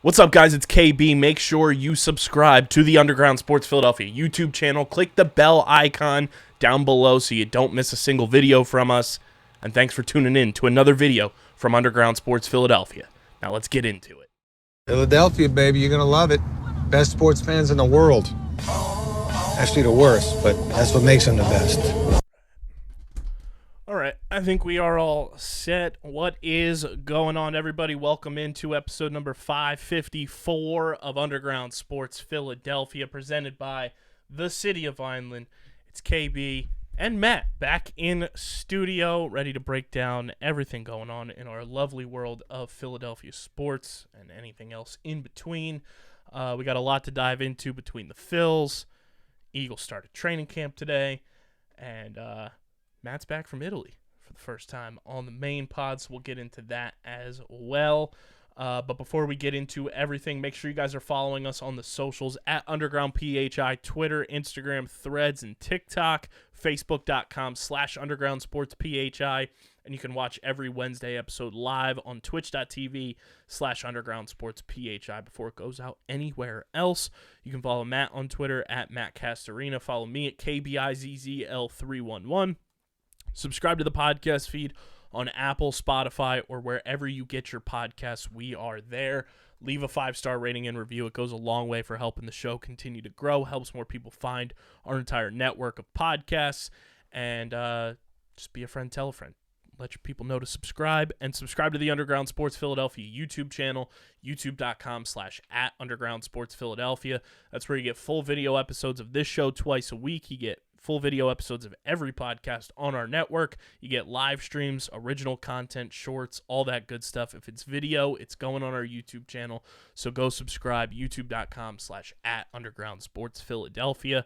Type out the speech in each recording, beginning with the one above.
What's up, guys? It's KB. Make sure you subscribe to the Underground Sports Philadelphia YouTube channel. Click the bell icon down below so you don't miss a single video from us. And thanks for tuning in to another video from Underground Sports Philadelphia. Now let's get into it. Philadelphia, baby, you're going to love it. Best sports fans in the world. Actually, the worst, but that's what makes them the best. All right, I think we are all set. What is going on, everybody? Welcome into episode number 554 of Underground Sports Philadelphia, presented by the City of Vineland. It's KB and Matt back in studio, ready to break down everything going on in our lovely world of Philadelphia sports and anything else in between. We got a lot to dive into between the Phils. Eagles started training camp today, and Matt's back from Italy for the first time on the main pod, so we'll get into that as well. But before we get into everything, make sure you guys are following us on the socials at Underground PHI, Twitter, Instagram, Threads, and TikTok, Facebook.com/Underground Sports PHI. And you can watch every Wednesday episode live on Twitch.tv/Underground Sports PHI before it goes out anywhere else. You can follow Matt on Twitter at Matt Castorina. Follow me at KBIZZL311. Subscribe to the podcast feed on Apple, Spotify, or wherever you get your podcasts. We are there. Leave a 5-star rating and review. It goes a long way for helping the show continue to grow, helps more people find our entire network of podcasts, and just be a friend, tell a friend. Let your people know to subscribe, and subscribe to the Underground Sports Philadelphia YouTube channel, youtube.com/@Underground Sports Philadelphia. That's where you get full video episodes of this show twice a week. You get full video episodes of every podcast on our network. You get live streams, original content, shorts, all that good stuff. If it's video, it's going on our YouTube channel. So go subscribe, youtube.com/@Underground Sports Philadelphia.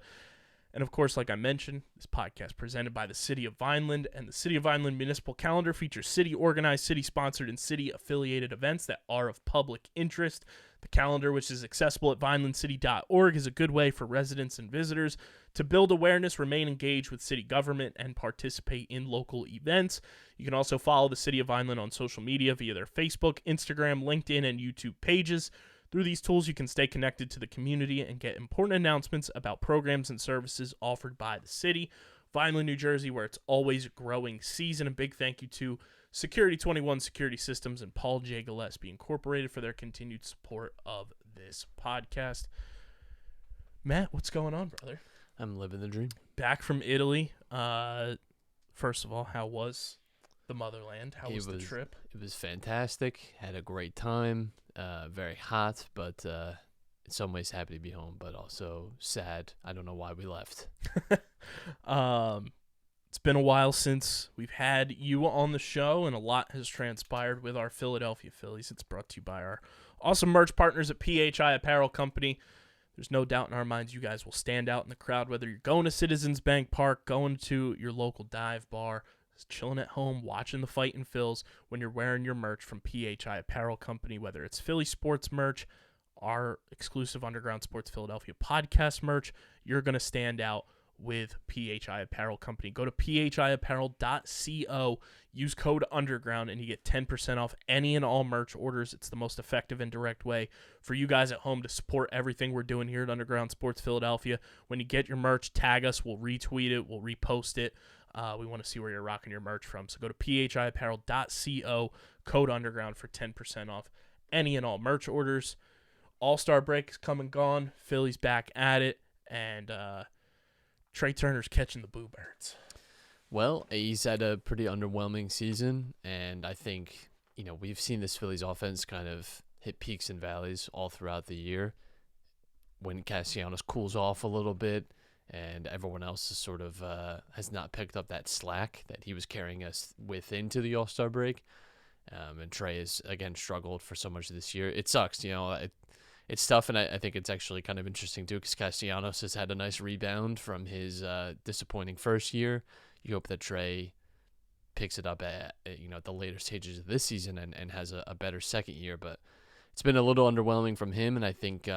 And of course, like I mentioned, this podcast presented by the City of Vineland, and the City of Vineland Municipal Calendar features city-organized, city-sponsored, and city-affiliated events that are of public interest. The calendar, which is accessible at vinelandcity.org, is a good way for residents and visitors to build awareness, remain engaged with city government, and participate in local events. You can also follow the City of Vineland on social media via their Facebook, Instagram, LinkedIn, and YouTube pages. Through these tools, you can stay connected to the community and get important announcements about programs and services offered by the city. Vineland, New Jersey, where it's always growing season. A big thank you to Security 21 Security Systems and Paul J. Gillespie Incorporated for their continued support of this podcast. Matt, what's going on, brother? I'm living the dream. Back from Italy. First of all, how was the motherland? How was the trip? It was fantastic. Had a great time. Very hot, but in some ways happy to be home, but also sad. I don't know why we left. It's been a while since we've had you on the show, and a lot has transpired with our Philadelphia Phillies. It's brought to you by our awesome merch partners at PHI Apparel Company. There's no doubt in our minds you guys will stand out in the crowd, whether you're going to Citizens Bank Park, going to your local dive bar, chilling at home, watching the Fightin' Phils. When you're wearing your merch from PHI Apparel Company, whether it's Philly sports merch, our exclusive Underground Sports Philadelphia podcast merch, you're going to stand out with PHI Apparel Company. Go to phiapparel.co, use code Underground, and you get 10% off any and all merch orders. It's the most effective and direct way for you guys at home to support everything we're doing here at Underground Sports Philadelphia. When you get your merch, tag us. We'll retweet it. We'll repost it. We want to see where you're rocking your merch from. So go to phiapparel.co, code Underground for 10% off any and all merch orders. All-Star break is come and gone. Philly's back at it, and Trey Turner's catching the Boo Birds. Well, he's had a pretty underwhelming season, and I think, we've seen this Phillies offense kind of hit peaks and valleys all throughout the year. When Castellanos cools off a little bit, and everyone else is sort of has not picked up that slack that he was carrying us with into the All-Star break. And Trey has, again, struggled for so much this year. It sucks, it's tough, and I think it's actually kind of interesting, too, because Castellanos has had a nice rebound from his disappointing first year. You hope that Trey picks it up at the later stages of this season and has a better second year, but it's been a little underwhelming from him, and I think,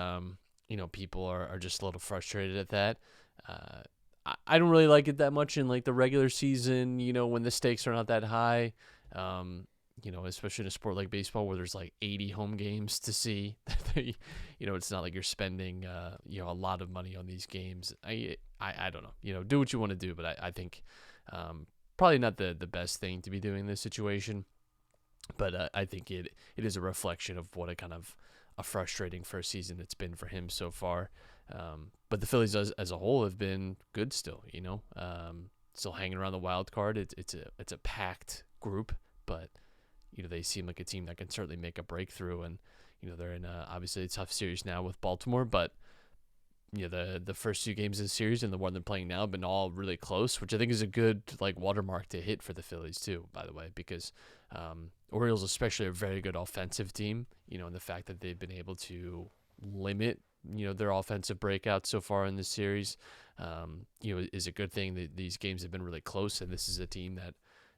people are just a little frustrated at that. I don't really like it that much in, the regular season, when the stakes are not that high. especially in a sport like baseball where there's like 80 home games to see. It's not like you're spending, a lot of money on these games. I don't know, do what you want to do, but I think probably not the best thing to be doing in this situation. But I think it is a reflection of what a kind of a frustrating first season it's been for him so far. But the Phillies as a whole have been good still, still hanging around the wild card. It's a packed group, but they seem like a team that can certainly make a breakthrough. And they're in obviously a tough series now with Baltimore, but the first two games of the series and the one they're playing now have been all really close, which I think is a good watermark to hit for the Phillies too, by the way, because Orioles especially are a very good offensive team, and the fact that they've been able to limit their offensive breakouts so far in this series is a good thing. That these games have been really close, and this is a team that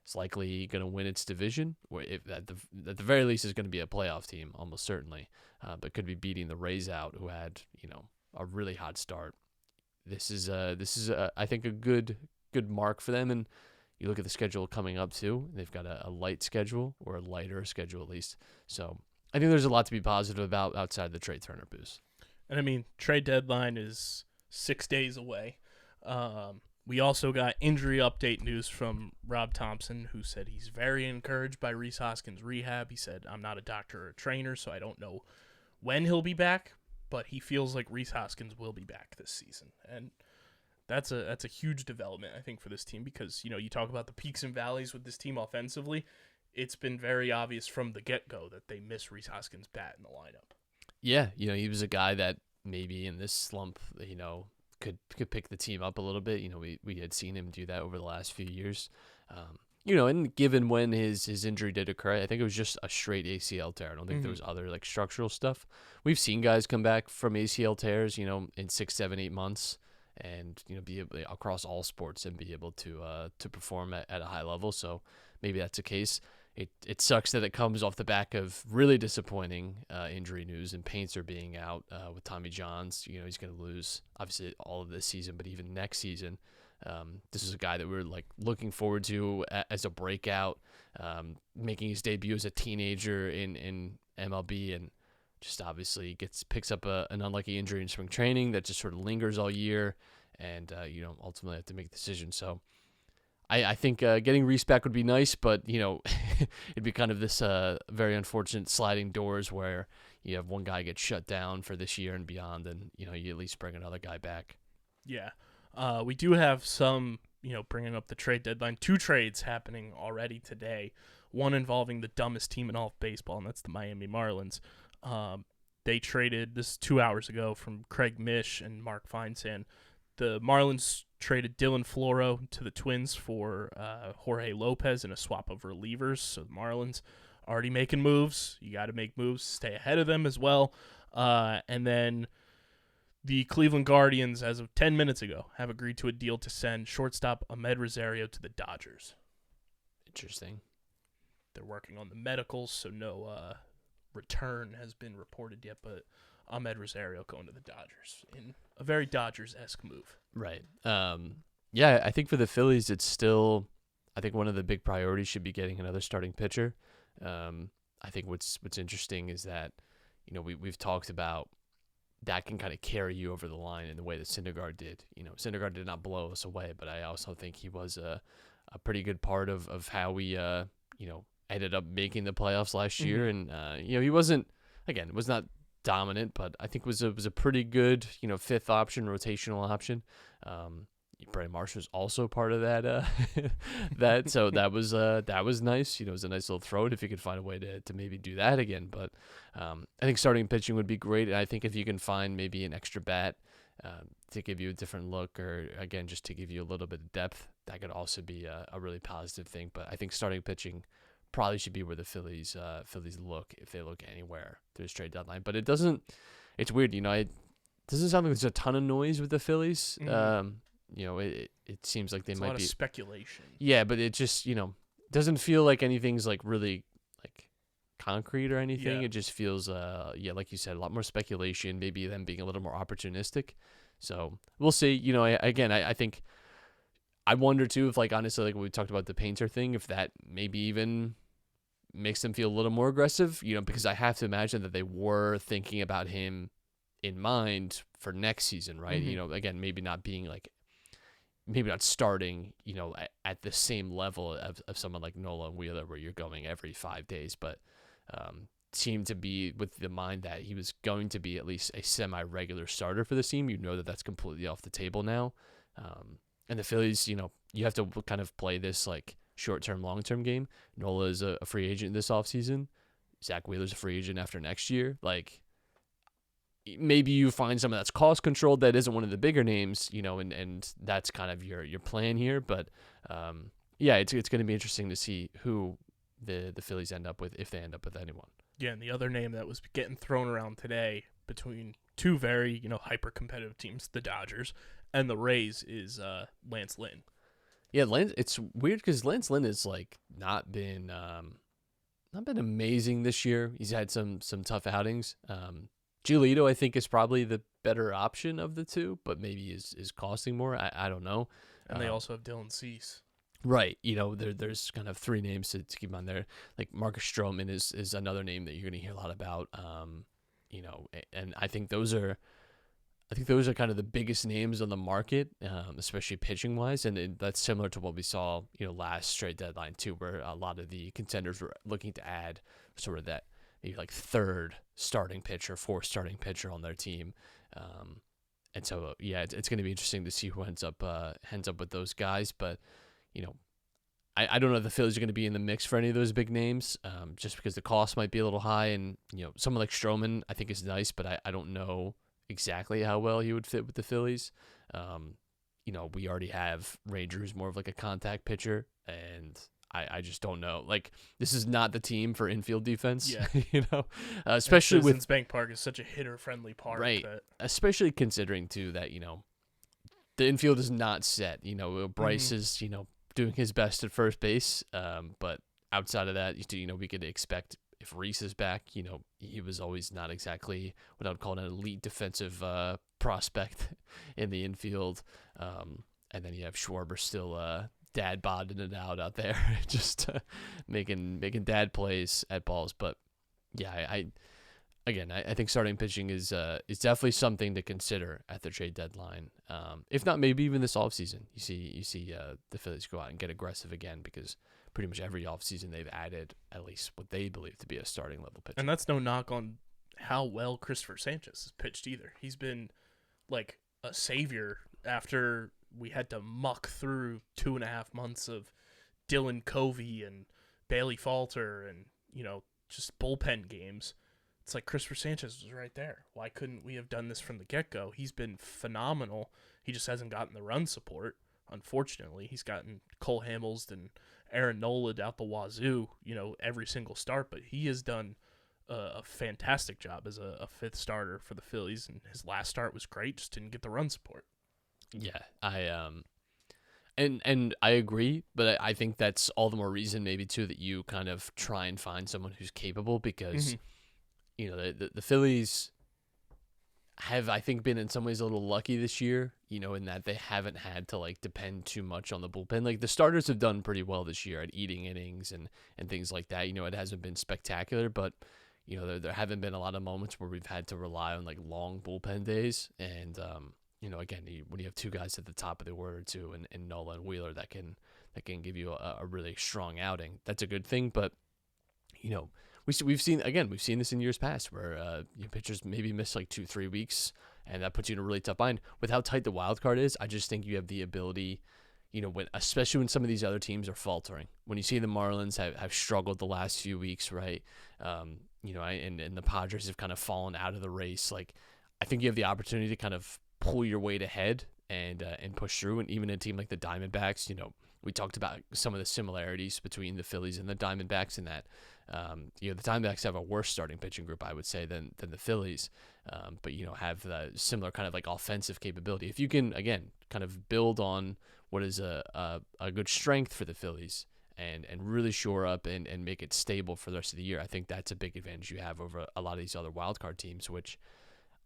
is likely going to win its division, or if at the very least is going to be a playoff team, almost certainly, but could be beating the Rays out, who had a really hot start. This is I think a good mark for them. And you look at the schedule coming up too. They've got a light schedule, or a lighter schedule at least. So I think there's a lot to be positive about outside the Trey Turner boost. And I mean, trade deadline is 6 days away. We also got injury update news from Rob Thompson, who said he's very encouraged by Rhys Hoskins' rehab. He said, "I'm not a doctor or a trainer, so I don't know when he'll be back, but he feels like Rhys Hoskins will be back this season." And that's a huge development, I think, for this team, because, you talk about the peaks and valleys with this team offensively. It's been very obvious from the get-go that they miss Rhys Hoskins' bat in the lineup. Yeah, he was a guy that maybe in this slump, could pick the team up a little bit. We had seen him do that over the last few years. And given when his injury did occur, I think it was just a straight ACL tear. I don't think there was other structural stuff. We've seen guys come back from ACL tears, in 6, 7, 8 months, and be able across all sports and be able to perform at a high level. So maybe that's the case. It sucks that it comes off the back of really disappointing injury news, and Painter being out with Tommy Johns. He's going to lose obviously all of this season, but even next season. This is a guy that we're looking forward to as a breakout, making his debut as a teenager in MLB, and just obviously picks up an unlucky injury in spring training that just sort of lingers all year, and ultimately have to make a decision. So I think getting Rhys back would be nice, but it'd be kind of this very unfortunate sliding doors where you have one guy get shut down for this year and beyond, and you at least bring another guy back. Yeah. We do have some, bringing up the trade deadline, 2 trades happening already today. One involving the dumbest team in all of baseball, and that's the Miami Marlins. They traded, this 2 hours ago, from Craig Mish and Mark Feinsand. The Marlins traded Dylan Floro to the Twins for Jorge Lopez in a swap of relievers. So the Marlins already making moves. You got to make moves, stay ahead of them as well. And then the Cleveland Guardians, as of 10 minutes ago, have agreed to a deal to send shortstop Ahmed Rosario to the Dodgers. Interesting. They're working on the medicals, so no return has been reported yet, but Ahmed Rosario going to the Dodgers in a very Dodgers-esque move. Right. Yeah, I think for the Phillies, it's still, I think one of the big priorities should be getting another starting pitcher. I think what's interesting is that, we've talked about that can kind of carry you over the line in the way that Syndergaard did. Syndergaard did not blow us away, but I also think he was a pretty good part of how we, ended up making the playoffs last year. And, he wasn't, again, it was not dominant, but I think was a pretty good, fifth option, rotational option. Bray Marsh was also part of that, so that was nice. It was a nice little throw if you could find a way to maybe do that again. But I think starting pitching would be great. And I think if you can find maybe an extra bat to give you a different look, or again just to give you a little bit of depth, that could also be a really positive thing. But I think starting pitching probably should be where the Phillies look, if they look anywhere through this trade deadline. But it doesn't. It's weird, it doesn't sound like there's a ton of noise with the Phillies. It seems like they might be a lot of speculation. Yeah, but it just doesn't feel like anything's really concrete or anything. Yeah. It just feels like you said, a lot more speculation. Maybe them being a little more opportunistic. So we'll see. I think I wonder too if honestly, we talked about the Painter thing, if that maybe even makes them feel a little more aggressive, because I have to imagine that they were thinking about him in mind for next season, right? Mm-hmm. Again, maybe not being maybe not starting, at the same level of someone like Nola and Wheeler where you're going every 5 days, but seemed to be with the mind that he was going to be at least a semi-regular starter for the team. That's completely off the table now. And the Phillies, you have to kind of play this like short-term, long-term game. Nola is a free agent this offseason. Zach Wheeler's a free agent after next year. Like, maybe you find someone that's cost controlled that isn't one of the bigger names, and that's kind of your plan here. But it's going to be interesting to see who the Phillies end up with, if they end up with anyone. Yeah, and the other name that was getting thrown around today between two very, hyper-competitive teams, the Dodgers and the Rays, is Lance Lynn. Yeah, it's weird because Lance Lynn has not been amazing this year. He's had some tough outings. Giolito, I think, is probably the better option of the two, but maybe is costing more. I don't know. And they also have Dylan Cease. Right. There's kind of three names to keep on there. Like Marcus Stroman is another name that you're going to hear a lot about. And I think those are kind of the biggest names on the market, especially pitching wise. And that's similar to what we saw, last trade deadline too, where a lot of the contenders were looking to add sort of that maybe like third starting pitcher, fourth starting pitcher on their team. And so, it's going to be interesting to see who ends up with those guys. But, I don't know if the Phillies are going to be in the mix for any of those big names, just because the cost might be a little high. And, someone like Stroman, I think, is nice, but I don't know exactly how well he would fit with the Phillies. We already have Ranger, who's more of like a contact pitcher, and I just don't know. Like, this is not the team for infield defense. Yeah. Especially with Citizens Bank Park is such a hitter-friendly park. Right. Especially considering too that the infield is not set. Bryce is doing his best at first base, but outside of that, we could expect if Reese is back. He was always not exactly what I would call an elite defensive prospect in the infield. And then you have Schwarber still dad bodding it out there, just making dad plays at balls. But I think starting pitching is definitely something to consider at the trade deadline. If not, maybe even this offseason. You see the Phillies go out and get aggressive again, because pretty much every offseason they've added at least what they believe to be a starting level pitcher. And that's no knock on how well Christopher Sanchez has pitched either. He's been like a savior after we had to muck through 2.5 months of Dylan Covey and Bailey Falter and, just bullpen games. It's like Christopher Sanchez was right there. Why couldn't we have done this from the get-go? He's been phenomenal. He just hasn't gotten the run support, unfortunately. He's gotten Cole Hamels and Aaron Nola out the wazoo, every single start, but he has done a fantastic job as a fifth starter for the Phillies, and his last start was great, just didn't get the run support. Yeah, and I agree, but I think that's all the more reason maybe too that you kind of try and find someone who's capable, because the Phillies have, I think, been in some ways a little lucky this year, in that they haven't had to depend too much on the bullpen. Like, the starters have done pretty well this year at eating innings and things like that. It hasn't been spectacular, but there haven't been a lot of moments where we've had to rely on long bullpen days. And again, when you have two guys at the top of the order too, and Nola and Wheeler that can give you a really strong outing, that's a good thing. But we've seen this in years past where pitchers maybe miss 2-3 weeks, and that puts you in a really tough bind. With how tight the wild card is, I just think you have the ability, especially when some of these other teams are faltering. When you see the Marlins have struggled the last few weeks, right? And the Padres have kind of fallen out of the race. I think you have the opportunity to kind of pull your weight ahead and push through. And even a team like the Diamondbacks, we talked about some of the similarities between the Phillies and the Diamondbacks in that, the Diamondbacks have a worse starting pitching group, I would say, than the Phillies, but have the similar kind of offensive capability. If you can, again, kind of build on what is a good strength for the Phillies and really shore up and make it stable for the rest of the year, I think that's a big advantage you have over a lot of these other wildcard teams, which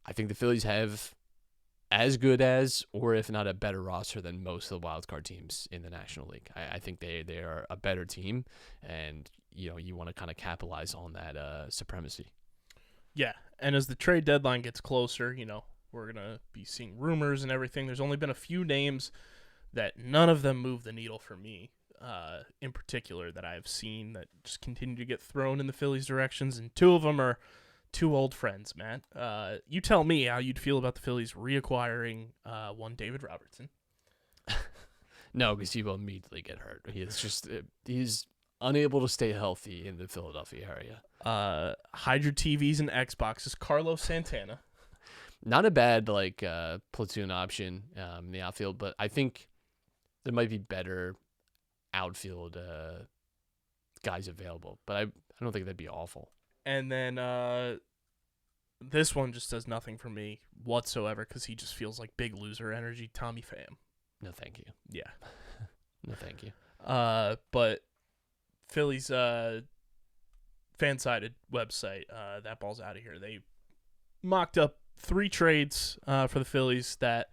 I think the Phillies have as good as, or if not a better roster than most of the wildcard teams in the National League. I think they are a better team, and you want to kind of capitalize on that supremacy. Yeah, and as the trade deadline gets closer, we're going to be seeing rumors and everything. There's only been a few names that none of them move the needle for me, in particular, that I've seen that just continue to get thrown in the Phillies' directions, and two of them are two old friends, Matt. You tell me how you'd feel about the Phillies reacquiring one David Robertson. No, because he will immediately get hurt. He's unable to stay healthy in the Philadelphia area. Hide your TVs and Xboxes. Carlos Santana. Not a bad platoon option in the outfield, but I think there might be better outfield guys available. But I don't think that'd be awful. And then this one just does nothing for me whatsoever because he just feels like big loser energy. Tommy Pham. No, thank you. Yeah. No, thank you. But Phillies fan-sided website, That Ball's Out of Here, they mocked up 3 trades for the Phillies that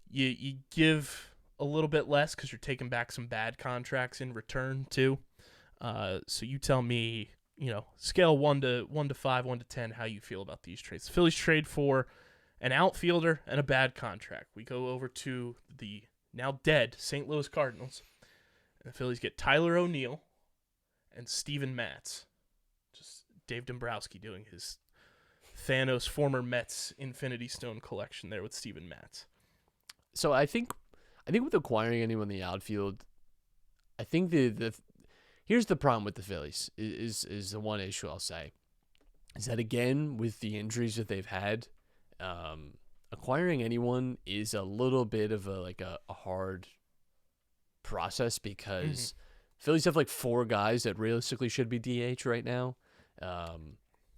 you give a little bit less because you're taking back some bad contracts in return too. So you tell me, scale 1 to 5, 1 to 10, how you feel about these trades. The Phillies trade for an outfielder and a bad contract. We go over to the now dead St. Louis Cardinals, and the Phillies get Tyler O'Neill and Steven Matz. Just Dave Dombrowski doing his Thanos former Mets Infinity Stone collection there with Steven Matz. So I think with acquiring anyone in the outfield, I think here's the problem with the Phillies is the one issue I'll say is that, again, with the injuries that they've had, acquiring anyone is a little bit of a hard process because Phillies have 4 guys that realistically should be DH right now.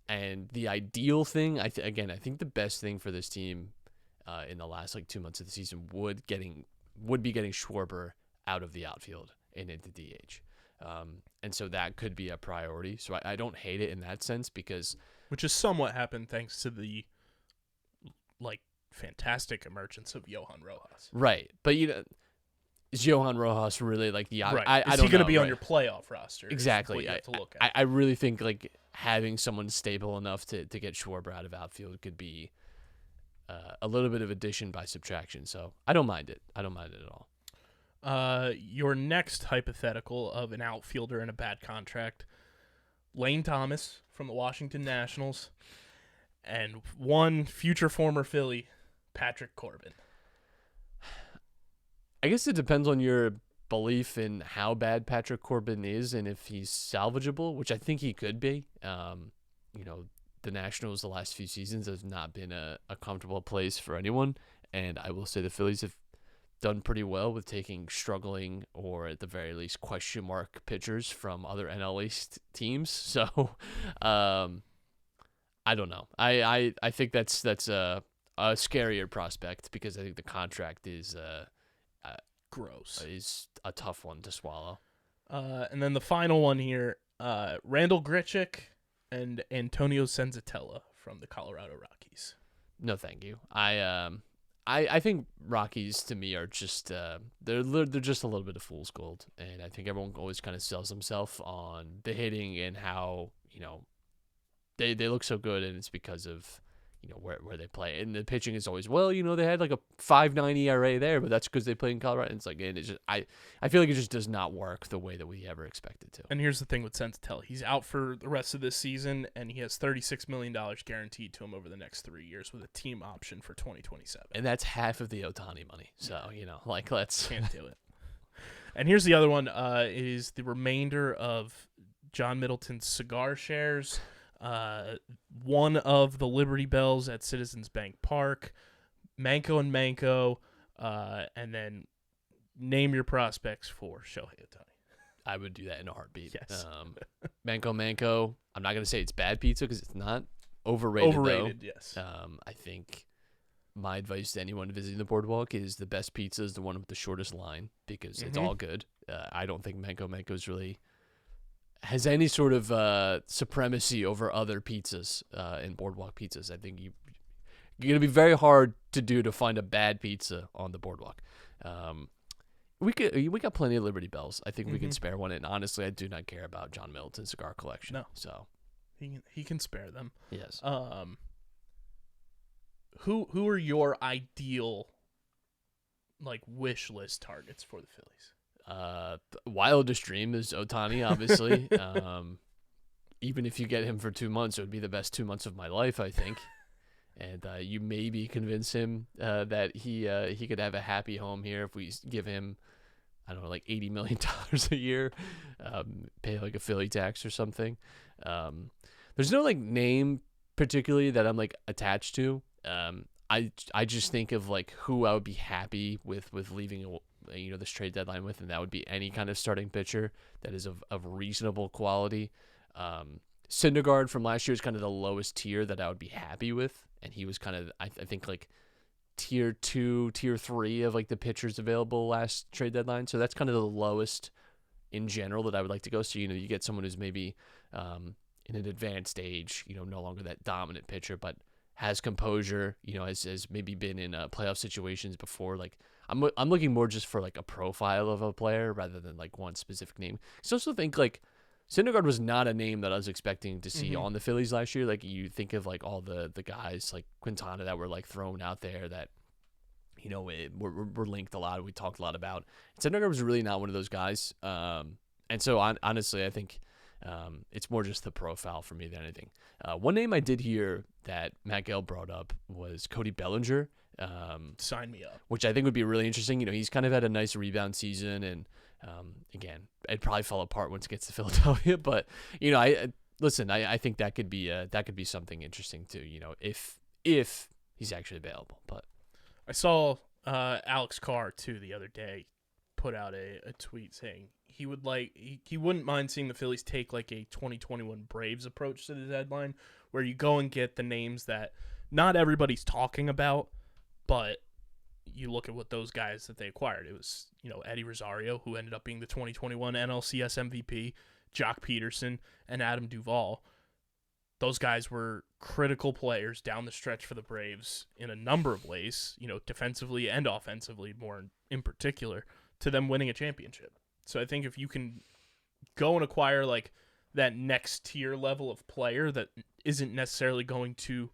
And the ideal thing, I think the best thing for this team in the last 2 months of the season would be getting Schwarber out of the outfield and into DH. And so that could be a priority. So I don't hate it in that sense which is somewhat happened thanks to the fantastic emergence of Johan Rojas. Right. But is Johan Rojas really the right? Is he going to be on your playoff roster? Exactly. You have to look at. I really think having someone stable enough to get Schwarber out of outfield could be a little bit of addition by subtraction. So I don't mind it. I don't mind it at all. Your next hypothetical of an outfielder and a bad contract, Lane Thomas from the Washington Nationals, and one future former Philly, Patrick Corbin. I guess it depends on your belief in how bad Patrick Corbin is and if he's salvageable, which I think he could be. The Nationals the last few seasons has not been a comfortable place for anyone, and I will say the Phillies have done pretty well with taking struggling or at the very least question mark pitchers from other NL East teams. So I don't know. I think that's a scarier prospect because I think the contract is gross. Is a tough one to swallow. And then the final one here, Randall Grichuk and Antonio Senzatella from the Colorado Rockies. No, thank you. I think Rockies to me are just they're just a little bit of fool's gold, and I think everyone always kind of sells themselves on the hitting and how they look so good, and it's because of where they play, and the pitching is always they had a 5.9 ERA there, but that's because they play in Colorado. And it's and it's just I feel like it just does not work the way that we ever expected to. And here's the thing with Senzatella, he's out for the rest of this season, and he has $36 million guaranteed to him over the next 3 years with a team option for 2027. And that's half of the Ohtani money. So let's can't do it. And here's the other one: is the remainder of John Middleton's cigar shares. One of the Liberty Bells at Citizens Bank Park, Manco and Manco, and then name your prospects for Shohei Ohtani. I would do that in a heartbeat. Yes. Manco. I'm not going to say it's bad pizza because it's not. Overrated, though. Yes. I think my advice to anyone visiting the boardwalk is the best pizza is the one with the shortest line because it's all good. I don't think Manco's really has any sort of supremacy over other pizzas in boardwalk pizzas. I think you're going to be very hard to find a bad pizza on the boardwalk. We got plenty of Liberty Bells. I think we can spare one. And honestly, I do not care about John Middleton's cigar collection. No. So he can spare them. yes. Who are your ideal like wish list targets for the Phillies? Wildest dream is Ohtani, obviously. Even if you get him for 2 months, it would be the best 2 months of my life, I think. And you maybe convince him that he could have a happy home here if we give him, I don't know, like $80 million a year, pay like a Philly tax or something. There's no like name particularly that I'm like attached to. I just think of like who I would be happy with leaving this trade deadline with, and that would be any kind of starting pitcher that is of reasonable quality. Syndergaard from last year is kind of the lowest tier that I would be happy with, and he was kind of I think like tier 2, tier 3 of like the pitchers available last trade deadline. So that's kind of the lowest in general that I would like to go. So you get someone who's maybe in an advanced age, no longer that dominant pitcher, but has composure, has maybe been in playoff situations before. Like I'm looking more just for like a profile of a player rather than like one specific name. I also think like Syndergaard was not a name that I was expecting to see on the Phillies last year. Like you think of like all the guys like Quintana that were like thrown out there that were linked a lot. We talked a lot about. Syndergaard was really not one of those guys. And so honestly, I think it's more just the profile for me than anything. One name I did hear that Matt Gale brought up was CodyBellinger. Sign me up. Which I think would be really interesting. He's kind of had a nice rebound season, and again, it probably fell apart once it gets to Philadelphia. But I think that could be something interesting too. If he's actually available. But I saw Alex Carr too the other day put out a tweet saying he wouldn't mind seeing the Phillies take like a 2021 Braves approach to the deadline, where you go and get the names that not everybody's talking about, but you look at what those guys that they acquired. It was, Eddie Rosario, who ended up being the 2021 NLCS MVP, Jock Peterson, and Adam Duvall. Those guys were critical players down the stretch for the Braves in a number of ways, defensively and offensively, more in particular, to them winning a championship. So I think if you can go and acquire like that next tier level of player that isn't necessarily going to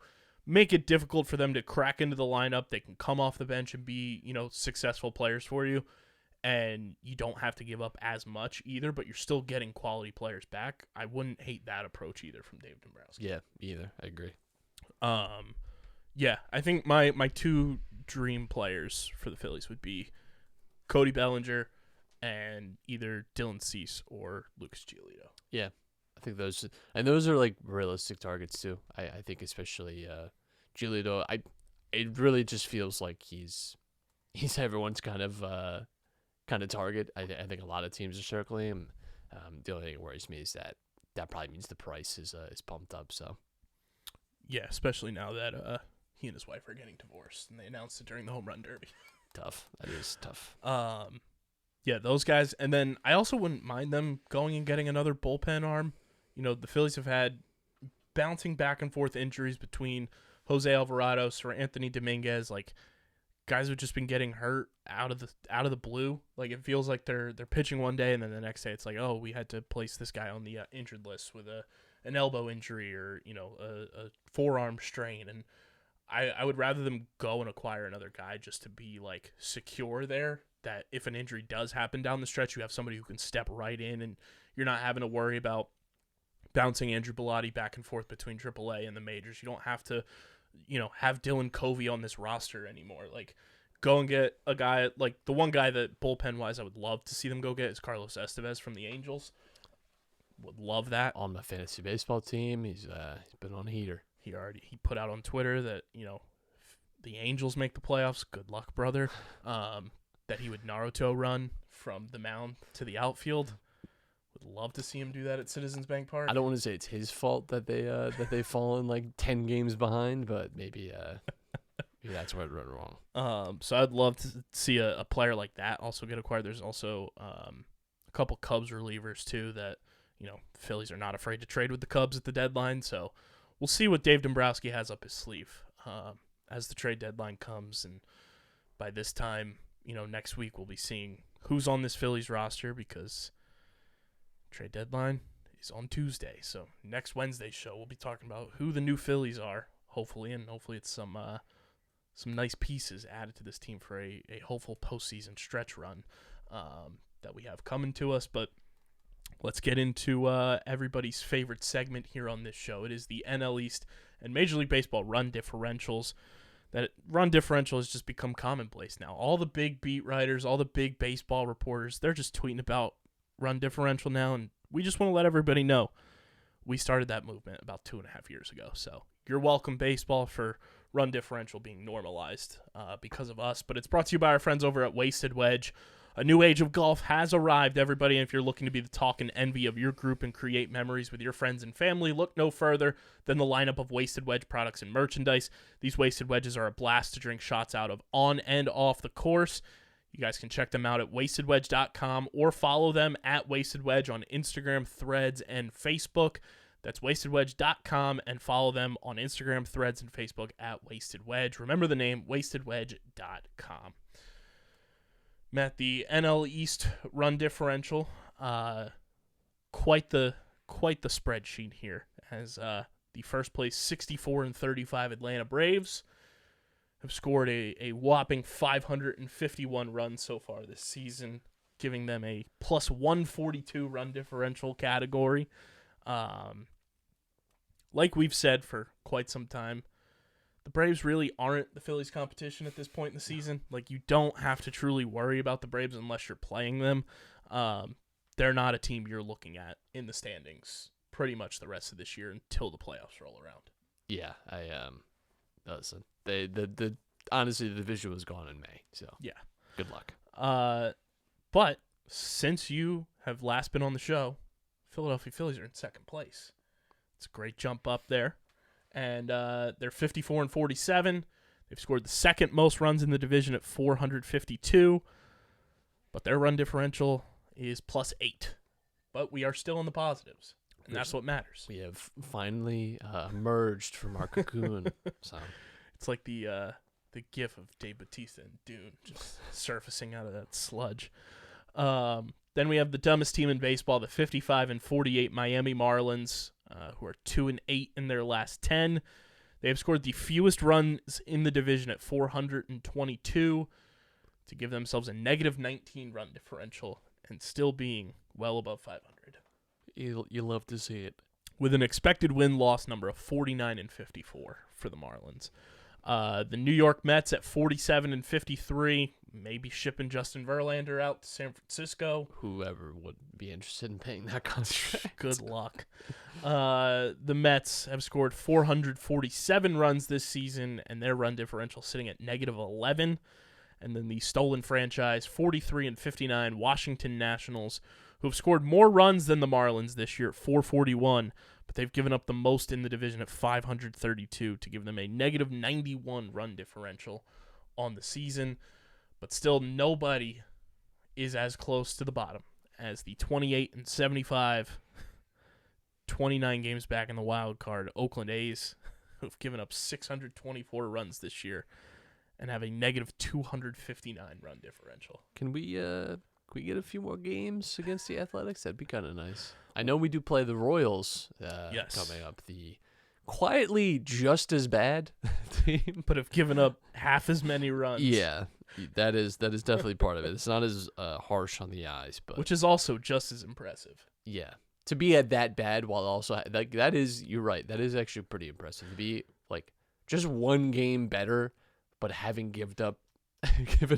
make it difficult for them to crack into the lineup, they can come off the bench and be, successful players for you, and you don't have to give up as much either, but you're still getting quality players back. I wouldn't hate that approach either from Dave Dombrowski. yeah, either. I agree. Yeah, I think my two dream players for the Phillies would be CodyBellinger and either Dylan Cease or Lucas Giolito. Yeah, I think those are like realistic targets too. I think especially Giolito. It really just feels like he's everyone's kind of target. I think a lot of teams are circling him. The only thing that worries me is that probably means the price is pumped up. So yeah, especially now that he and his wife are getting divorced, and they announced it during the home run derby. Tough. That is tough. Yeah, those guys. And then I also wouldn't mind them going and getting another bullpen arm. The Phillies have had bouncing back and forth injuries between Jose Alvarado, Sir Anthony Dominguez, like guys have just been getting hurt out of the blue. Like it feels like they're pitching one day and then the next day it's like, oh, we had to place this guy on the injured list with an elbow injury or a forearm strain. And I would rather them go and acquire another guy just to be like secure there, that if an injury does happen down the stretch, you have somebody who can step right in and you're not having to worry about bouncing Andrew Bellotti back and forth between AAA and the majors. You don't have to, have Dylan Covey on this roster anymore. Like, go and get a guy, like the one guy that bullpen-wise I would love to see them go get is Carlos Estevez from the Angels. Would love that. On my fantasy baseball team, he's been on a heater. He put out on Twitter that, if the Angels make the playoffs, good luck, brother. That he would Naruto run from the mound to the outfield. Would love to see him do that at Citizens Bank Park. I don't want to say it's his fault that they've fallen like 10 games behind, but maybe that's where it went wrong. So I'd love to see a player like that also get acquired. There's also a couple Cubs relievers too that the Phillies are not afraid to trade with the Cubs at the deadline. So we'll see what Dave Dombrowski has up his sleeve as the trade deadline comes, and by this time, next week we'll be seeing who's on this Phillies roster because trade deadline is on Tuesday. So next Wednesday's show, we'll be talking about who the new Phillies are, hopefully, and hopefully it's some nice pieces added to this team for a hopeful postseason stretch run that we have coming to us. But let's get into everybody's favorite segment here on this show. It is the NL East and Major League Baseball run differentials. That run differential has just become commonplace now. All the big beat writers, all the big baseball reporters, they're just tweeting about run differential now, and we just want to let everybody know we started that movement about 2.5 years ago. So you're welcome, baseball, for run differential being normalized because of us. But it's brought to you by our friends over at Wasted Wedge. A new age of golf has arrived, everybody, and if you're looking to be the talk and envy of your group and create memories with your friends and family, look no further than the lineup of Wasted Wedge products and merchandise. These Wasted Wedges are a blast to drink shots out of on and off the course. You guys can check them out at wastedwedge.com or follow them at Wasted Wedge on Instagram, Threads, and Facebook. That's wastedwedge.com, and follow them on Instagram, Threads, and Facebook at Wasted Wedge. Remember the name, wastedwedge.com. Matt, the NL East run differential, quite the spreadsheet here, as the first place 64-35 Atlanta Braves have scored a whopping 551 runs so far this season, giving them a plus 142 run differential category. Like we've said for quite some time, the Braves really aren't the Phillies' competition at this point in the season. Like, you don't have to truly worry about the Braves unless you're playing them. They're not a team you're looking at in the standings pretty much the rest of this year until the playoffs roll around. Yeah, listen, the honestly, the division was gone in May, so yeah, good luck. But since you have last been on the show, Philadelphia Phillies are in second place. It's a great jump up there. And they're 54-47. They've scored the second most runs in the division at 452. But their run differential is plus 8. But we are still in the positives, and that's what matters. We have finally emerged from our cocoon. So it's like the gif of Dave Bautista and Dune just surfacing out of that sludge. Then we have the dumbest team in baseball, the 55-48 Miami Marlins, who are 2-8 in their last 10. They have scored the fewest runs in the division at 422 to give themselves a negative 19 run differential and still being well above 500. You love to see it. With an expected win-loss number of 49-54 for the Marlins. The New York Mets at 47-53, maybe shipping Justin Verlander out to San Francisco. Whoever would be interested in paying that contract. Good luck. The Mets have scored 447 runs this season, and their run differential sitting at negative 11. And then the stolen franchise, 43-59 Washington Nationals, who have scored more runs than the Marlins this year at 441, but they've given up the most in the division at 532 to give them a negative 91 run differential on the season. But still, nobody is as close to the bottom as the 28-75, 29 games back in the wild card Oakland A's, who've given up 624 runs this year and have a negative 259 run differential. Can we get a few more games against the Athletics? That'd be kind of nice. I know we do play the Royals coming up. The quietly just as bad team, but have given up half as many runs. Yeah, that is definitely part of it. It's not as harsh on the eyes, but which is also just as impressive. Yeah, to be at that bad while also that is, you're right. That is actually pretty impressive to be like just one game better, but having given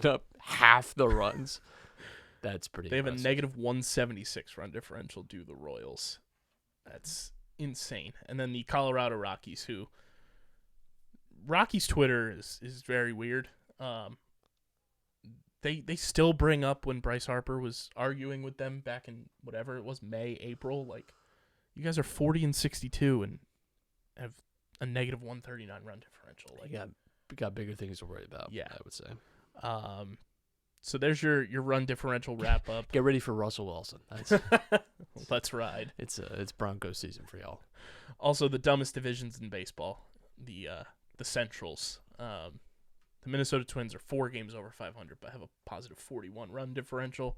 up half the runs. That's pretty They have impressive. a negative 176 run differential due to the Royals. That's insane. And then the Colorado Rockies, who Rockies Twitter is very weird. They still bring up when Bryce Harper was arguing with them back in whatever it was, May, April. Like, you guys are 40-62 and have a negative 139 run differential. Like, we got bigger things to worry about. Yeah, I would say. So there's your run differential wrap up. Get ready for Russell Wilson. Let's ride. It's Broncos season for y'all. Also, the dumbest divisions in baseball, the Centrals. The Minnesota Twins are 4 games over 500, but have a positive 41 run differential.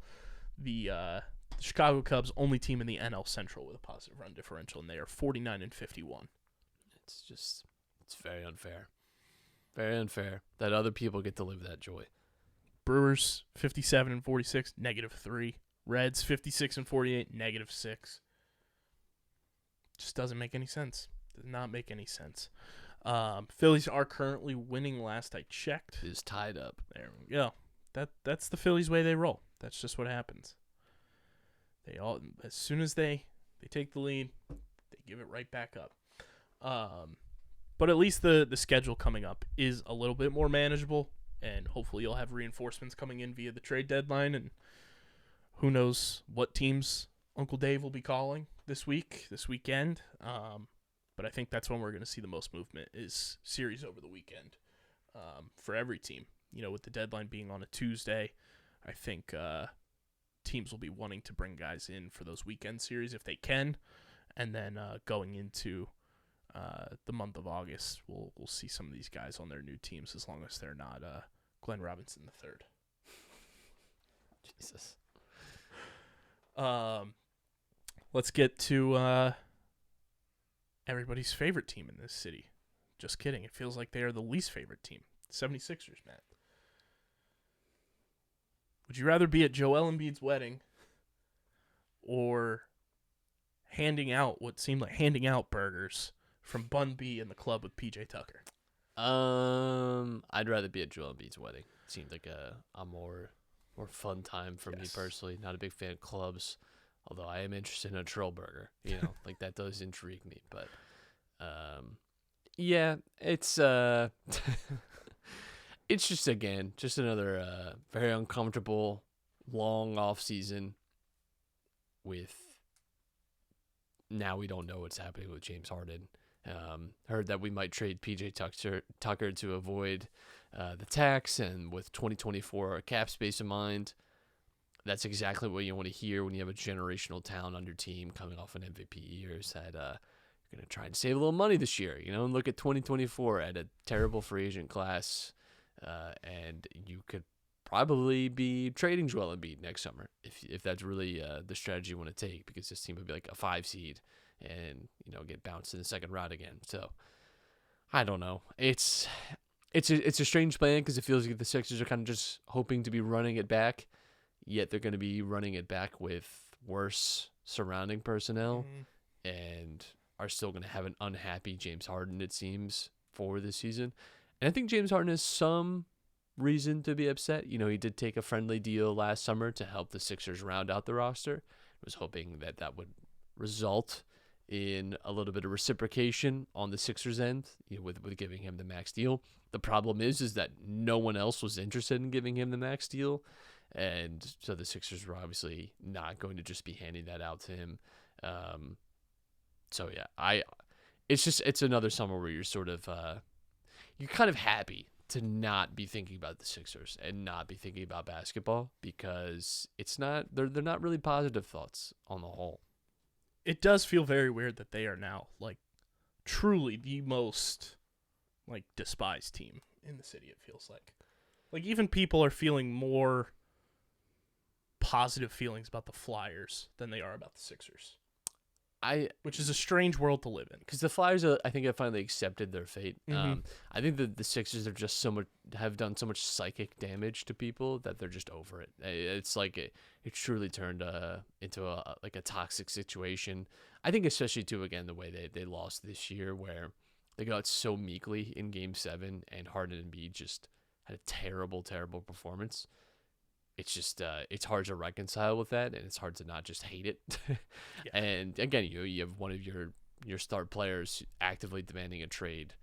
The Chicago Cubs, only team in the NL Central with a positive run differential, and they are 49 and 51. It's very unfair. Very unfair that other people get to live that joy. Brewers 57 and 46, -3. Reds 56 and 48, -6. Just doesn't make any sense. Does not make any sense. Phillies are currently winning. Last I checked, It is tied up. there we go. That's the Phillies way they roll. That's just what happens. They all, as soon as they take the lead, they give it right back up. But at least the schedule coming up is a little bit more manageable, and hopefully you'll have reinforcements coming in via the trade deadline, and who knows what teams Uncle Dave will be calling this weekend. But I think that's when we're going to see the most movement is series over the weekend for every team. With the deadline being on a Tuesday, I think teams will be wanting to bring guys in for those weekend series if they can, and then going into the month of August, we'll see some of these guys on their new teams as long as they're not Glenn Robinson III. Jesus. Let's get to everybody's favorite team in this city. Just kidding. It feels like they are the least favorite team. 76ers, Matt. Would you rather be at Joel Embiid's wedding or handing out what seemed like handing out burgers from Bun B in the club with PJ Tucker? I'd rather be at Joel Embiid's wedding. Seemed like a more fun time for me personally. Not a big fan of clubs, although I am interested in a Trill burger. Like that does intrigue me. But yeah, it's it's just another very uncomfortable long off season. With now we don't know what's happening with James Harden. Heard that we might trade PJ Tucker to avoid the tax, and with 2024 cap space in mind, that's exactly what you want to hear when you have a generational talent on your team coming off an MVP year. Is that you're going to try and save a little money this year, and look at 2024 at a terrible free agent class, and you could probably be trading Joel Embiid next summer if that's really the strategy you want to take, because this team would be like a 5 seed and get bounced in the second round again. So I don't know. It's a strange plan because it feels like the Sixers are kind of just hoping to be running it back, yet they're going to be running it back with worse surrounding personnel and are still going to have an unhappy James Harden, it seems, for this season. And I think James Harden has some reason to be upset. He did take a friendly deal last summer to help the Sixers round out the roster. I was hoping that would result in a little bit of reciprocation on the Sixers end, with giving him the max deal. The problem is that no one else was interested in giving him the max deal, and so the Sixers were obviously not going to just be handing that out to him. So yeah, it's another summer where you're sort of you're kind of happy to not be thinking about the Sixers and not be thinking about basketball, because they're not really positive thoughts on the whole. It does feel very weird that they are now truly the most despised team in the city. It feels like even people are feeling more positive feelings about the Flyers than they are about the Sixers. Which is a strange world to live in, because the Flyers, I think, have finally accepted their fate. I think that the Sixers are just have done so much psychic damage to people that they're just over it. It's like it truly turned into a toxic situation. I think especially too, again, the way they lost this year, where they got so meekly in Game 7, and Harden and Embiid just had a terrible, terrible performance. It's just it's hard to reconcile with that, and it's hard to not just hate it. Yeah. And again, you have one of your star players actively demanding a trade,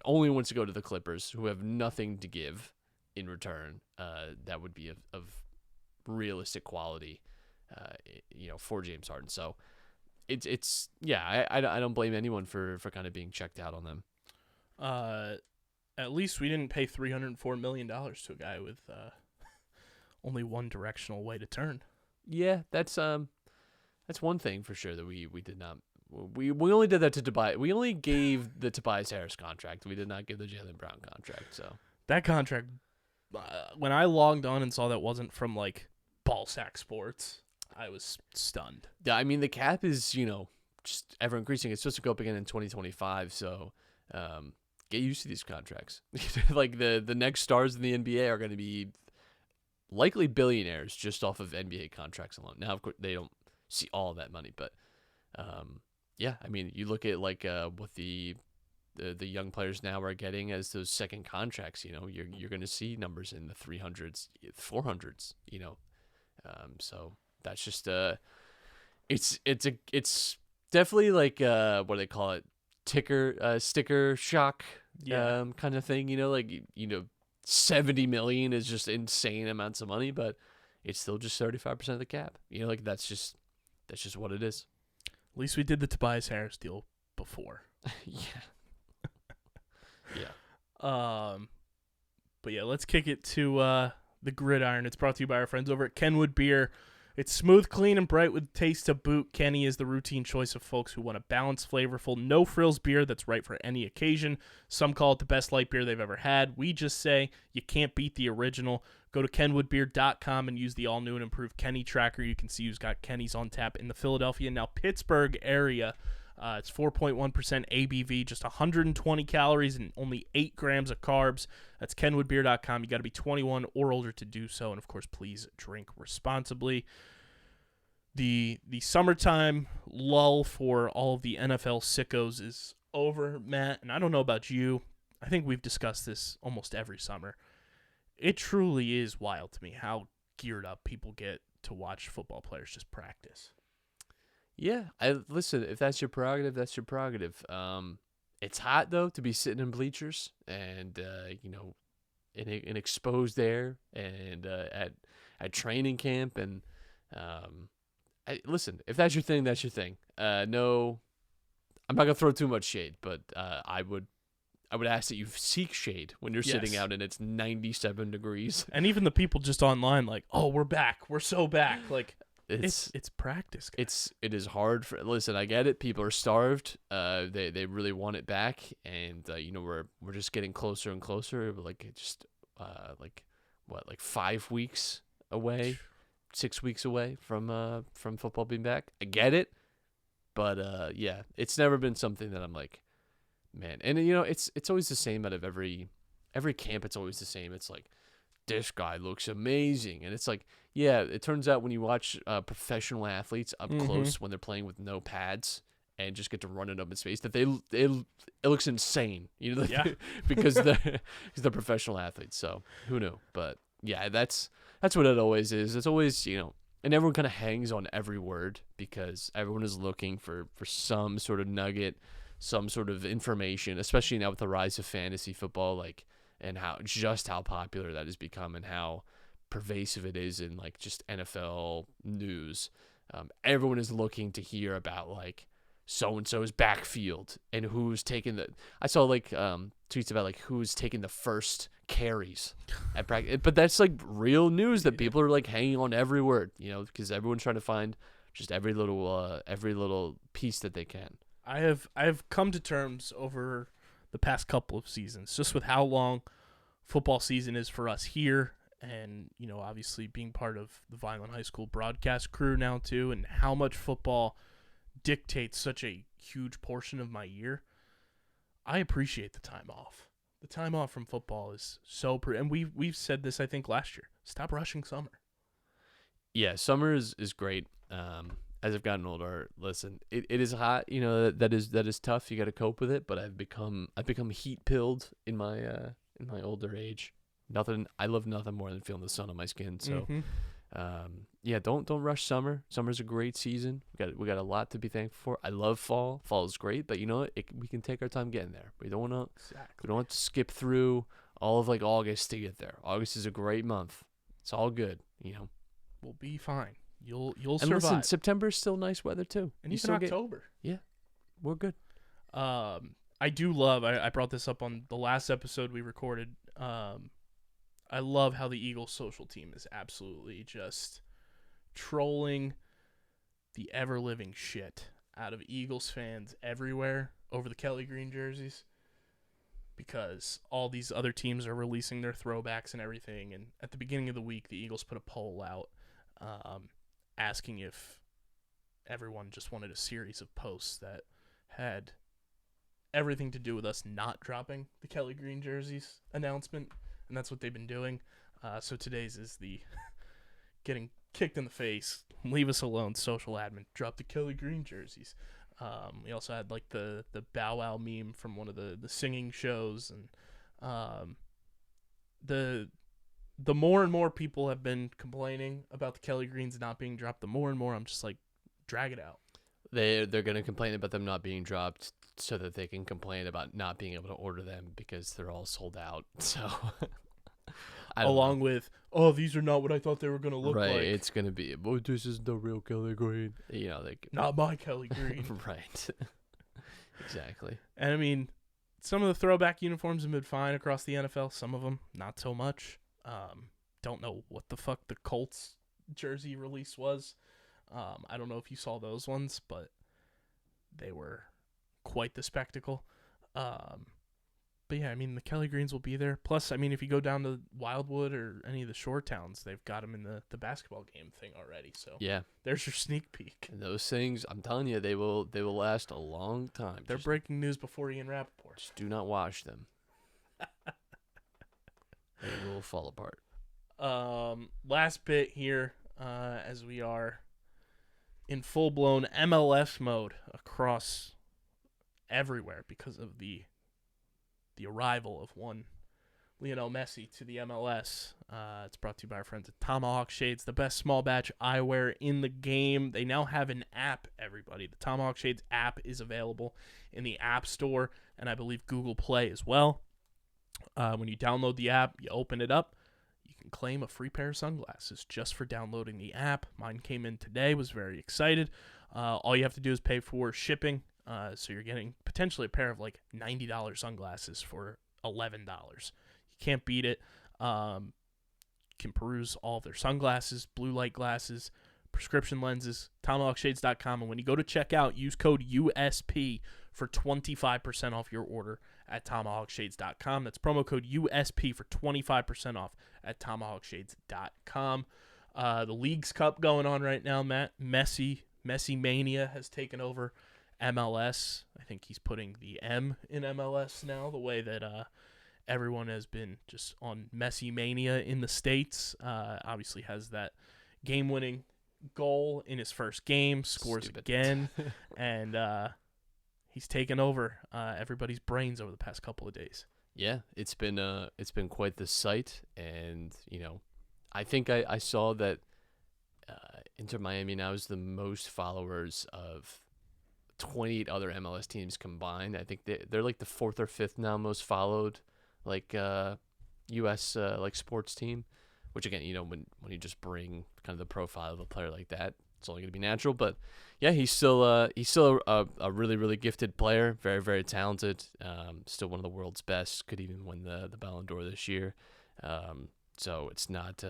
only wants to go to the Clippers, who have nothing to give in return. That would be of realistic quality, for James Harden. So it's I don't blame anyone for kind of being checked out on them. At least we didn't pay $304 million to a guy with only one directional way to turn. Yeah, that's one thing for sure that we did not. We only did that to Tobias. We only gave the Tobias Harris contract. We did not give the Jaylen Brown contract. So That contract, when I logged on and saw that wasn't from like Ballsack Sports, I was stunned. Yeah, I mean the cap is just ever increasing. It's supposed to go up again in 2025, so get used to these contracts. Like the next stars in the NBA are going to be likely billionaires just off of NBA contracts alone. Now, of course, they don't see all of that money, but yeah, I mean, you look at like what the young players now are getting as those second contracts. You're going to see numbers in the 300s, 400s. So that's just it's definitely like what do they call it, sticker shock kind of thing. Like 70 million is just insane amounts of money, but it's still just 35% of the cap. Like that's just what it is. At least we did the Tobias Harris deal before. Yeah. But yeah, let's kick it to the gridiron. It's brought to you by our friends over at Kenwood Beer. It's smooth, clean, and bright with taste to boot. Kenny is the routine choice of folks who want a balanced, flavorful, no-frills beer that's right for any occasion. Some call it the best light beer they've ever had. We just say you can't beat the original. Go to kenwoodbeer.com and use the all-new and improved Kenny tracker. You can see who's got Kenny's on tap in the Philadelphia, now Pittsburgh area. It's 4.1% ABV, just 120 calories and only 8 grams of carbs. That's kenwoodbeer.com. You got to be 21 or older to do so. And, of course, please drink responsibly. The summertime lull for all of the NFL sickos is over, Matt. And I don't know about you. I think we've discussed this almost every summer. It truly is wild to me how geared up people get to watch football players just practice. Yeah, listen, if that's your prerogative, that's your prerogative. It's hot though to be sitting in bleachers and in exposed air and at training camp and listen, if that's your thing, that's your thing. No, I'm not gonna throw too much shade, but I would ask that you seek shade when you're sitting out and it's 97 degrees. And even the people just online, like, oh, we're back, we're so back, like. It's practice, guys. It is hard for. Listen, I get it. People are starved. They really want it back, and we're just getting closer and closer. Like just like 5 weeks away, 6 weeks away from football being back. I get it, but yeah, it's never been something that I'm like, man. And it's always the same out of every camp. It's always the same. It's like, this guy looks amazing. And it's like, yeah, it turns out when you watch professional athletes up close when they're playing with no pads and just get to run it up in space, that it looks insane, because they're professional athletes. So who knew? But yeah, that's what it always is. It's always, and everyone kind of hangs on every word because everyone is looking for some sort of nugget, some sort of information, especially now with the rise of fantasy football, and how popular that has become and how pervasive it is in just NFL news. Everyone is looking to hear about so-and-so's backfield and who's taking I saw tweets about who's taking the first carries at practice. But that's real news that people are hanging on every word, because everyone's trying to find just every little piece that they can. I have come to terms over the past couple of seasons, just with how long football season is for us here, and obviously being part of the Vineland High School broadcast crew now too, and how much football dictates such a huge portion of my year. I appreciate the time off. The time off from football is so and we've said this I think last year. Stop rushing summer. Yeah, summer is great. As I've gotten older, listen, it is hot. That is tough. You got to cope with it. But I've become heat pilled in my older age. I love nothing more than feeling the sun on my skin. So, yeah, don't rush summer. Summer's a great season. We got a lot to be thankful for. I love fall. Fall is great, but we can take our time getting there. We don't want to skip through all of August to get there. August is a great month. It's all good. We'll be fine. You'll and survive. Listen, September's still nice weather too. And even October. Yeah, we're good. I do love. I brought this up on the last episode we recorded. I love how the Eagles social team is absolutely just trolling the ever-living shit out of Eagles fans everywhere over the Kelly Green jerseys. because all these other teams are releasing their throwbacks and everything. And at the beginning of the week, the Eagles put a poll out asking if everyone just wanted a series of posts that had everything to do with us not dropping the Kelly Green jerseys announcement, and that's what they've been doing. So today's is the getting kicked in the face, leave us alone, social admin, drop the Kelly Green jerseys. We also had like the Bow Wow meme from one of the singing shows, and the more and more people have been complaining about the Kelly Greens not being dropped, the more and more I'm just like, drag it out. They're going to complain about them not being dropped so that they can complain about not being able to order them because they're all sold out. So along with, oh, these are not what I thought they were going to look like. Right, it's going to be, oh, this is the real Kelly Green. You know, not my Kelly Green. Right. Exactly. And I mean, some of the throwback uniforms have been fine across the NFL. Some of them, not so much. Don't know what the fuck the Colts jersey release was. I don't know if you saw those ones, but they were quite the spectacle. But yeah, I mean, the Kelly Greens will be there. Plus, I mean, if you go down to Wildwood or any of the shore towns, they've got them in the basketball game thing already. So yeah, there's your sneak peek. And those things, I'm telling you, they will last a long time. They're breaking news before Ian Rappaport. Just do not wash them. They will fall apart. Last bit here, as we are in full-blown MLS mode across everywhere because of the arrival of one Lionel Messi to the MLS. It's brought to you by our friends at Tomahawk Shades, the best small batch eyewear in the game. They now have an app, everybody. The Tomahawk Shades app is available in the App Store and I believe Google Play as well. When you download the app, you open it up, you can claim a free pair of sunglasses just for downloading the app. Mine came in today, was very excited. All you have to do is pay for shipping. So you're getting potentially a pair of like $90 sunglasses for $11. You can't beat it. You can peruse all of their sunglasses, blue light glasses, prescription lenses, tomahawkshades.com. And when you go to checkout, use code USP for 25% off your order at tomahawkshades.com. That's promo code USP for 25% off at tomahawkshades.com. The Leagues Cup going on right now, Matt. Messi Mania has taken over MLS. I think he's putting the M in MLS now, the way that everyone has been just on Messi Mania in the States. Obviously has that game-winning goal in his first game, scores again, and he's taken over everybody's brains over the past couple of days. Yeah, it's been quite the sight, and you know, I think I saw that Inter Miami now is the most followers of 28 other MLS teams combined. I think they're like the fourth or fifth now most followed, like U.S. Like sports team. Which again, you know, when you just bring kind of the profile of a player like that, it's only going to be natural. But yeah, he's still a really, really gifted player, very, very talented. Still one of the world's best. Could even win the Ballon d'Or this year. So it's not.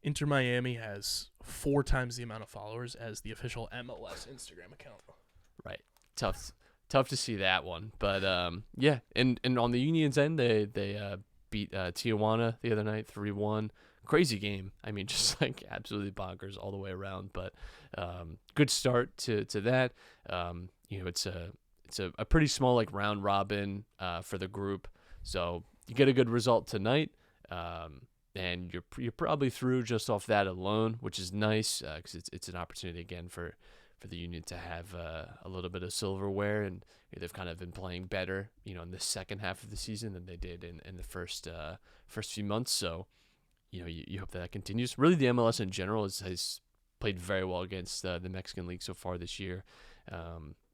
Inter Miami has 4 times the amount of followers as the official MLS Instagram account. Right. Tough to see that one. But yeah, and on the Union's end, they beat Tijuana the other night 3-1. Crazy game. I mean, just like absolutely bonkers all the way around. But good start to that. You know, it's a pretty small like round robin for the group. So you get a good result tonight, and you're probably through just off that alone, which is nice because it's an opportunity again for the Union to have a little bit of silverware, and they've kind of been playing better, you know, in the second half of the season than they did in the first few months. So, you know, you hope that continues. Really, the MLS in general has played very well against the Mexican League so far this year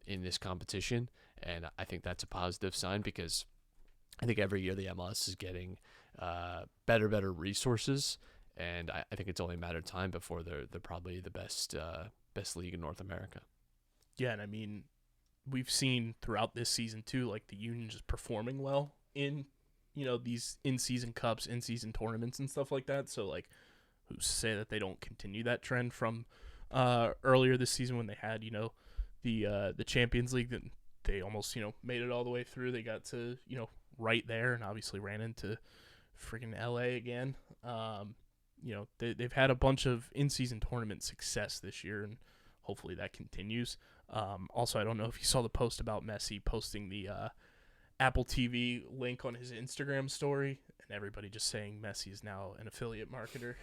in this competition, and I think that's a positive sign because I think every year the MLS is getting better resources, and I think it's only a matter of time before they're probably the best league in North America. Yeah, and I mean, we've seen throughout this season too, like the Union just performing well in, you know, these in-season cups, in-season tournaments and stuff like that. So like, who's to say that they don't continue that trend from earlier this season when they had, you know, the Champions League that they almost, you know, made it all the way through. They got to, you know, right there, and obviously ran into freaking LA again. They've had a bunch of in-season tournament success this year, and hopefully that continues. Also, I don't know if you saw the post about Messi posting the Apple TV link on his Instagram story, and everybody just saying Messi is now an affiliate marketer.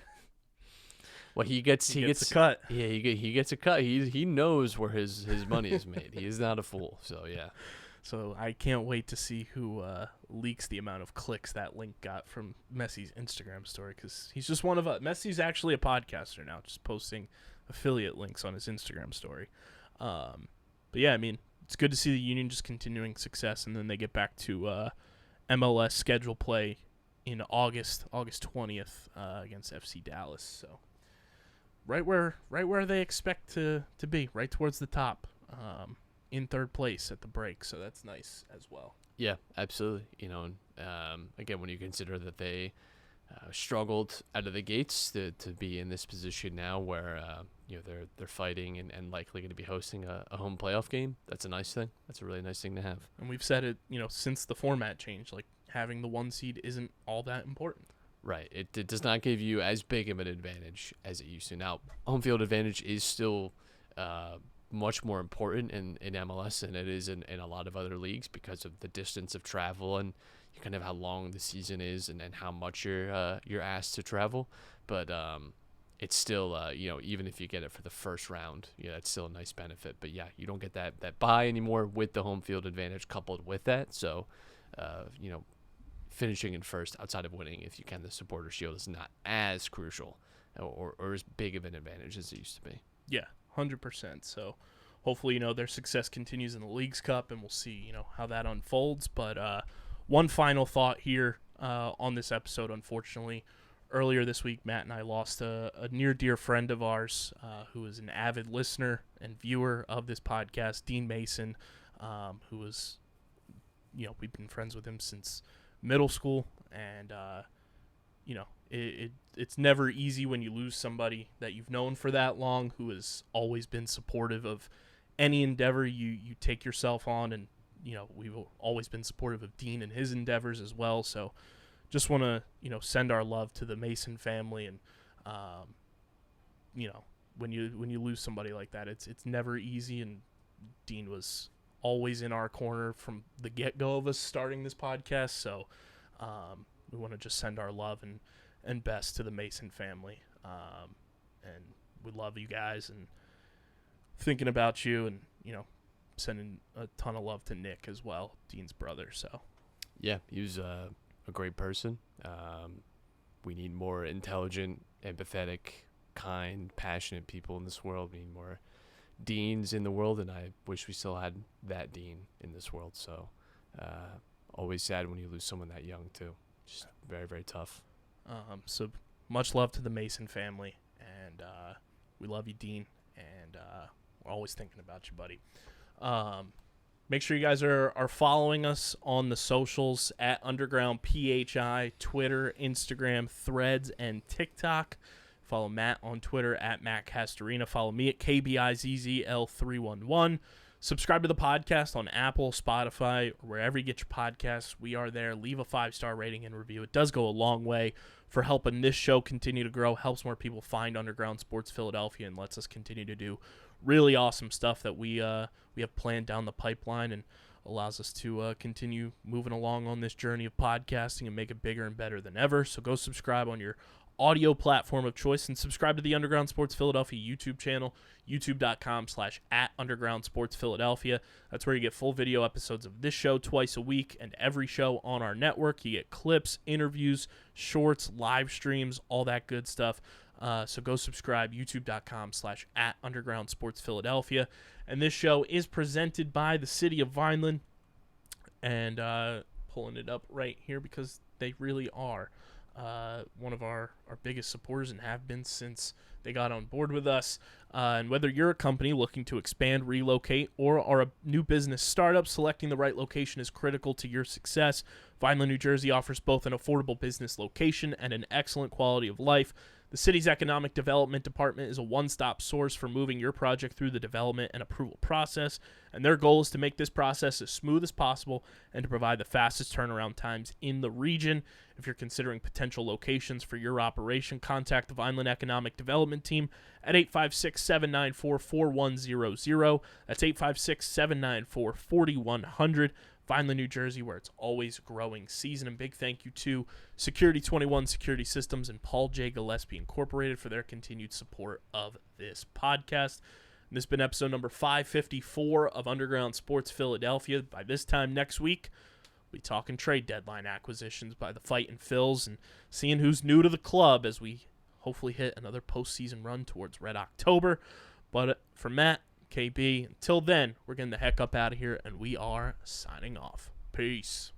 Well, he gets a cut. Yeah, he gets a cut. He knows where his money is made. He is not a fool. So yeah. So I can't wait to see who leaks the amount of clicks that link got from Messi's Instagram story, because he's just one of us. Messi's actually a podcaster now, just posting affiliate links on his Instagram story. But yeah, I mean, it's good to see the Union just continuing success, and then they get back to MLS schedule play in August 20th against FC Dallas. So right where they expect to be, right towards the top. In third place at the break, so that's nice as well. Yeah, absolutely. Again, when you consider that they struggled out of the gates to be in this position now, where they're fighting and likely going to be hosting a home playoff game, that's a nice thing. That's a really nice thing to have. And we've said it, since the format changed, like having the 1 seed isn't all that important. Right. It does not give you as big of an advantage as it used to. Now, home field advantage is still much more important in MLS than it is in a lot of other leagues, because of the distance of travel and kind of how long the season is and how much you're asked to travel. But it's still even if you get it for the first round, it's still a nice benefit. But yeah, you don't get that bye anymore with the home field advantage coupled with that. So finishing in first outside of winning, if you can, the Supporter Shield is not as crucial or as big of an advantage as it used to be. Yeah. 100%. So hopefully, their success continues in the Leagues Cup, and we'll see, how that unfolds. But one final thought here on this episode, unfortunately. Earlier this week, Matt and I lost a near dear friend of ours who is an avid listener and viewer of this podcast, Dean Mason, who was, we've been friends with him since middle school, and it's never easy when you lose somebody that you've known for that long, who has always been supportive of any endeavor you take yourself on. And, we've always been supportive of Dean and his endeavors as well. So just want to, send our love to the Mason family. And, when you lose somebody like that, it's never easy. And Dean was always in our corner from the get-go of us starting this podcast. So we want to just send our love and best to the Mason family. And we love you guys and thinking about you, and, sending a ton of love to Nick as well, Dean's brother. So yeah, he was a great person. We need more intelligent, empathetic, kind, passionate people in this world. We need more Deans in the world, and I wish we still had that Dean in this world. So always sad when you lose someone that young too. Just very, very tough. So much love to the Mason family, and we love you, Dean, and we're always thinking about you, buddy. Make sure you guys are following us on the socials at Underground PHI, Twitter, Instagram, Threads, and TikTok. Follow Matt on Twitter at Matt Castorina. Follow me at KBIZZL311. Subscribe to the podcast on Apple, Spotify, or wherever you get your podcasts. We are there. Leave a 5-star rating and review. It does go a long way for helping this show continue to grow, helps more people find Underground Sports Philadelphia, and lets us continue to do really awesome stuff that we have planned down the pipeline, and allows us to continue moving along on this journey of podcasting and make it bigger and better than ever. So go subscribe on your audio platform of choice, and subscribe to the Underground Sports Philadelphia YouTube channel, youtube.com/@UndergroundSportsPhiladelphia. That's where you get full video episodes of this show twice a week, and every show on our network. You get clips, interviews, shorts, live streams, all that good stuff. So go subscribe, youtube.com/@UndergroundSportsPhiladelphia. And this show is presented by the City of Vineland, and pulling it up right here because they really are one of our biggest supporters, and have been since they got on board with us. And whether you're a company looking to expand, relocate, or are a new business startup, selecting the right location is critical to your success. Vineland, New Jersey offers both an affordable business location and an excellent quality of life. The city's economic development department is a one-stop source for moving your project through the development and approval process, and their goal is to make this process as smooth as possible and to provide the fastest turnaround times in the region. If you're considering potential locations for your operation, contact the Vineland Economic Development Team at 856-794-4100. That's 856-794-4100. Vineland, New Jersey, where it's always growing season. And big thank you to Security 21 Security Systems and Paul J. Gillespie Incorporated for their continued support of this podcast. And this has been episode number 554 of Underground Sports Philadelphia. By this time next week, we'll be talking trade deadline acquisitions by the Fightin' Phils and seeing who's new to the club as we hopefully hit another postseason run towards Red October. But for Matt, KB, until then, we're getting the heck up out of here, and we are signing off. Peace.